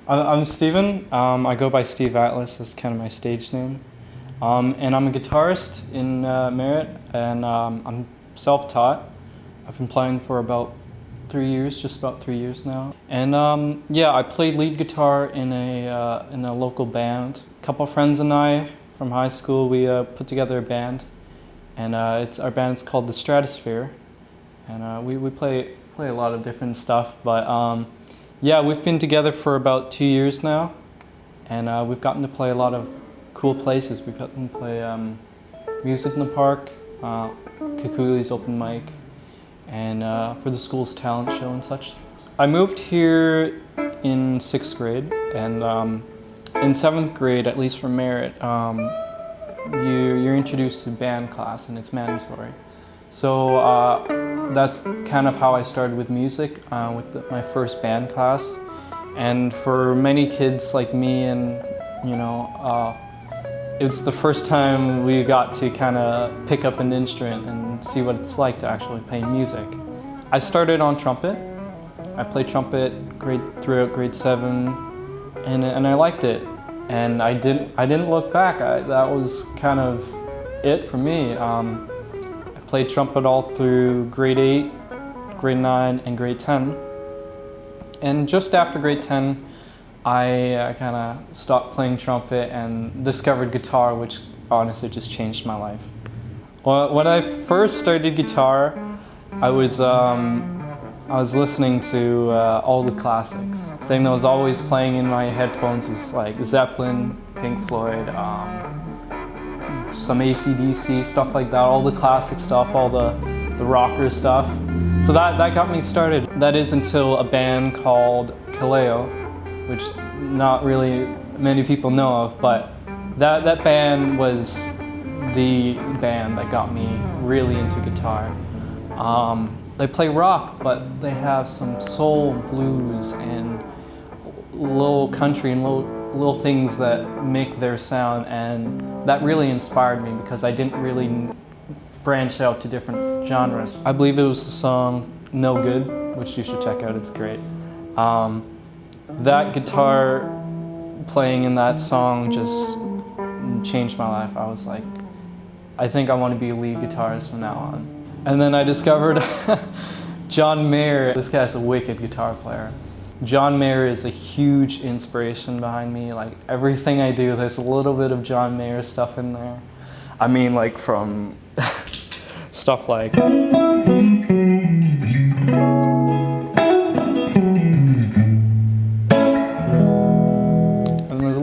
I'm Steven. I go by Steve Atlas. That's kind of my stage name. And I'm a guitarist in Merritt, and I'm self-taught. I've been playing for about 3 years, just about 3 years now. And yeah, I played lead guitar in a local band. A couple friends and I from high school, we put together a band, and our band's called the Stratosphere, and we play a lot of different stuff. But yeah, we've been together for about 2 years now, and we've gotten to play a lot of cool places. We've gotten to play Music in the Park, Kikuli's open mic, and for the school's talent show and such. I moved here in 6th grade, and in 7th grade, at least for Merritt, you're introduced to band class, and it's mandatory. So that's kind of how I started with music, with my first band class. And for many kids like me, and it's the first time we got to kind of pick up an instrument and see what it's like to actually play music. I started on trumpet. I played trumpet throughout grade 7, and I liked it. And I didn't look back. That was kind of it for me. I played trumpet all through grade 8, grade 9, and grade 10. And just after grade 10, I kind of stopped playing trumpet and discovered guitar, which honestly just changed my life. Well, when I first started guitar, I was listening to all the classics. The thing that was always playing in my headphones was like Zeppelin, Pink Floyd, some AC/DC, stuff like that, all the classic stuff, all the rocker stuff. So that got me started. That is until a band called Capilano, which not really many people know of, but that band was the band that got me really into guitar. They play rock, but they have some soul, blues, and little country and little things that make their sound, and that really inspired me because I didn't really branch out to different genres. I believe it was the song No Good, which you should check out, it's great. That guitar playing in that song just changed my life. I was like, I think I want to be a lead guitarist from now on. And then I discovered John Mayer. This guy's a wicked guitar player. John Mayer is a huge inspiration behind me. Like everything I do, there's a little bit of John Mayer stuff in there. I mean, like from stuff like a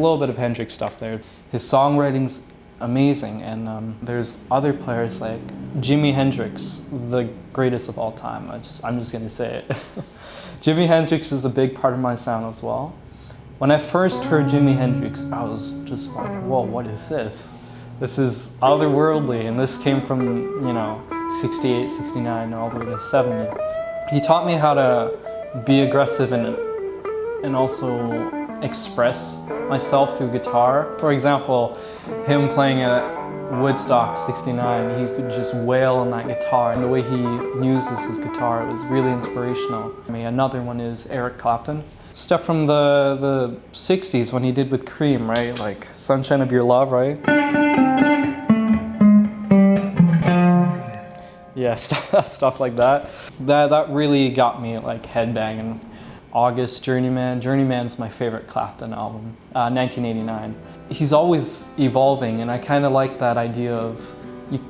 little bit of Hendrix stuff there. His songwriting's amazing, and there's other players like Jimi Hendrix, the greatest of all time. I'm just gonna say it. Jimi Hendrix is a big part of my sound as well. When I first heard Jimi Hendrix, I was just like, whoa, what is this? This is otherworldly, and this came from, 68, 69, all the way to 70. He taught me how to be aggressive and also express myself through guitar. For example, him playing at Woodstock 69, he could just wail on that guitar, and the way he uses his guitar was really inspirational. I mean, another one is Eric Clapton. Stuff from the 60s when he did with Cream, right? Like Sunshine of Your Love, right? Yeah, stuff like that. That really got me like headbanging. August, Journeyman. Journeyman's my favorite Clapton album, 1989. He's always evolving, and I kind of like that idea of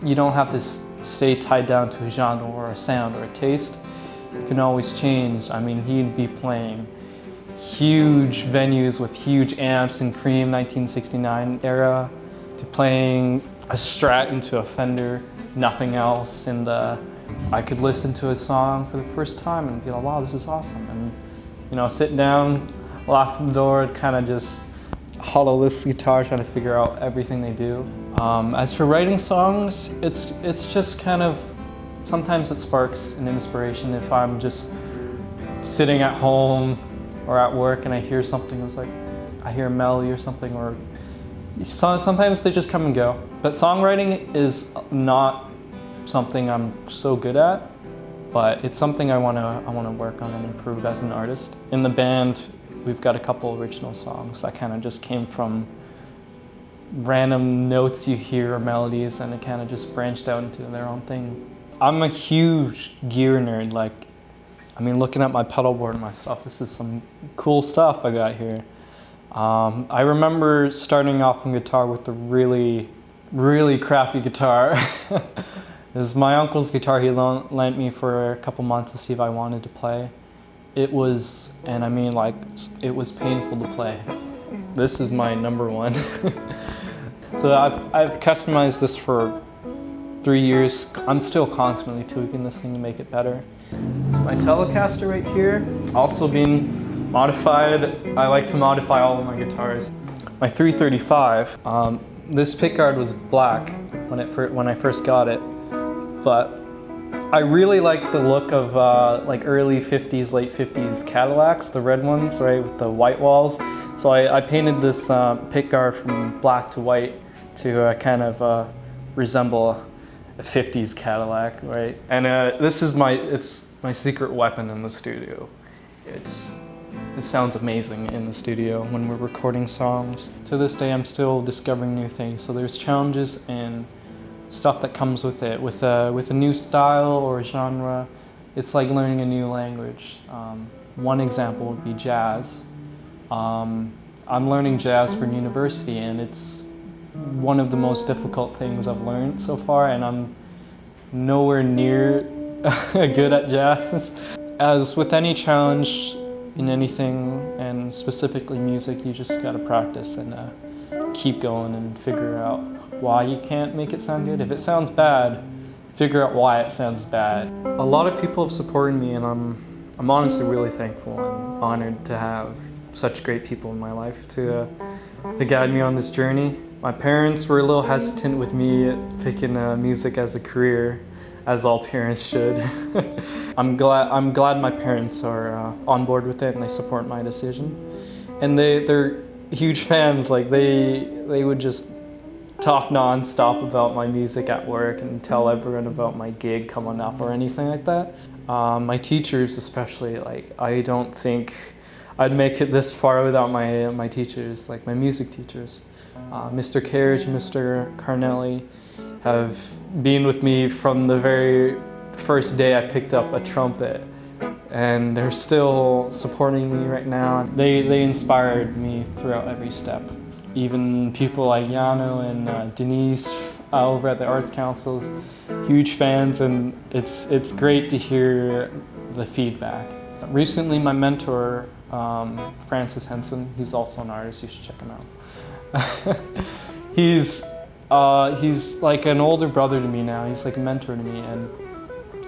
you don't have to stay tied down to a genre or a sound or a taste. You can always change. I mean, he'd be playing huge venues with huge amps in Cream 1969 era, to playing a Strat into a Fender, nothing else, and I could listen to a song for the first time and be like, wow, this is awesome. And sit down, lock the door, kind of just hollow this guitar, trying to figure out everything they do. As for writing songs, it's just kind of, sometimes it sparks an inspiration. If I'm just sitting at home or at work and I hear something, it's like, I hear a melody or something, or sometimes they just come and go. But songwriting is not something I'm so good at, but it's something I want to work on and improve as an artist. In the band, we've got a couple original songs that kind of just came from random notes you hear or melodies, and it kind of just branched out into their own thing. I'm a huge gear nerd. Like, I mean, looking at my pedal board and my stuff, this is some cool stuff I got here. I remember starting off on guitar with a really crappy guitar. It was my uncle's guitar he lent me for a couple months to see if I wanted to play. It was, and I mean, like, it was painful to play. This is my number one. So I've customized this for 3 years. I'm still constantly tweaking this thing to make it better. It's my Telecaster right here, also being modified. I like to modify all of my guitars. My 335, this pickguard was black when I first got it, but I really like the look of like early 50s, late 50s Cadillacs, the red ones, right, with the white walls. So I painted this pickguard from black to white to kind of resemble a 50s Cadillac, right? And this is it's my secret weapon in the studio. It sounds amazing in the studio when we're recording songs. To this day, I'm still discovering new things. So there's challenges and stuff that comes with it. With a new style or a genre, it's like learning a new language. One example would be jazz. I'm learning jazz for university, and it's one of the most difficult things I've learned so far, and I'm nowhere near good at jazz. As with any challenge in anything, and specifically music, you just gotta practice and keep going and figure out why you can't make it sound good. If it sounds bad, figure out why it sounds bad. A lot of people have supported me, and I'm honestly really thankful and honored to have such great people in my life to guide me on this journey. My parents were a little hesitant with me picking music as a career, as all parents should. I'm glad my parents are on board with it and they support my decision. And they're huge fans. Like they would just talk non-stop about my music at work and tell everyone about my gig coming up or anything like that. My teachers especially, like, I don't think I'd make it this far without my teachers, like my music teachers. Mr. Carriage and Mr. Carnelli have been with me from the very first day I picked up a trumpet, and they're still supporting me right now. They inspired me throughout every step. Even people like Yano and Denise over at the Arts Councils, huge fans, and it's great to hear the feedback. Recently, my mentor, Francis Henson, he's also an artist, you should check him out. He's like an older brother to me now. He's like a mentor to me, and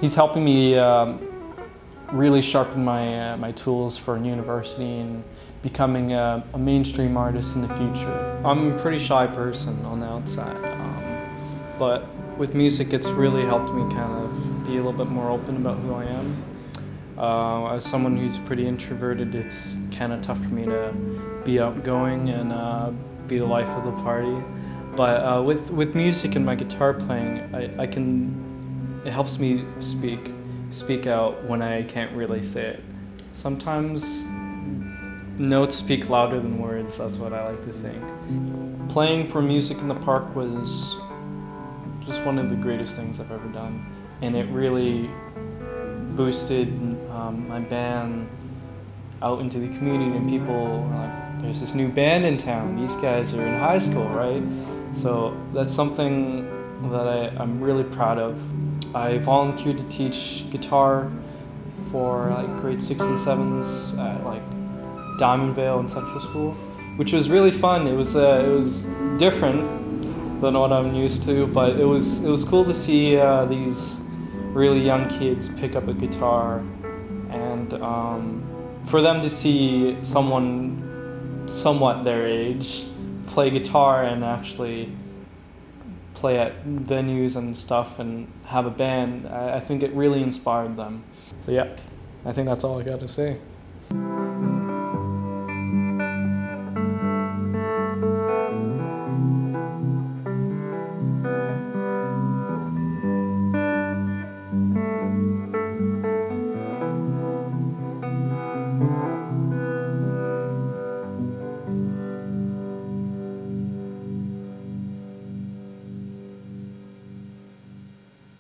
he's helping me really sharpen my tools for university and becoming a mainstream artist in the future. I'm a pretty shy person on the outside, but with music it's really helped me kind of be a little bit more open about who I am. As someone who's pretty introverted, it's kind of tough for me to be outgoing and be the life of the party. But with music and my guitar playing, it helps me speak out when I can't really say it. Sometimes notes speak louder than words, that's what I like to think. Playing for music in the park was just one of the greatest things I've ever done. And it really boosted my band out into the community, and people were like, there's this new band in town, these guys are in high school, right? So that's something that I'm really proud of. I volunteered to teach guitar for like grade 6 and 7s at like Diamondvale and Central School, which was really fun. It was different than what I'm used to, but it was cool to see these really young kids pick up a guitar, and for them to see someone somewhat their age play guitar and actually play at venues and stuff and have a band, I think it really inspired them. So yeah, I think that's all I got to say.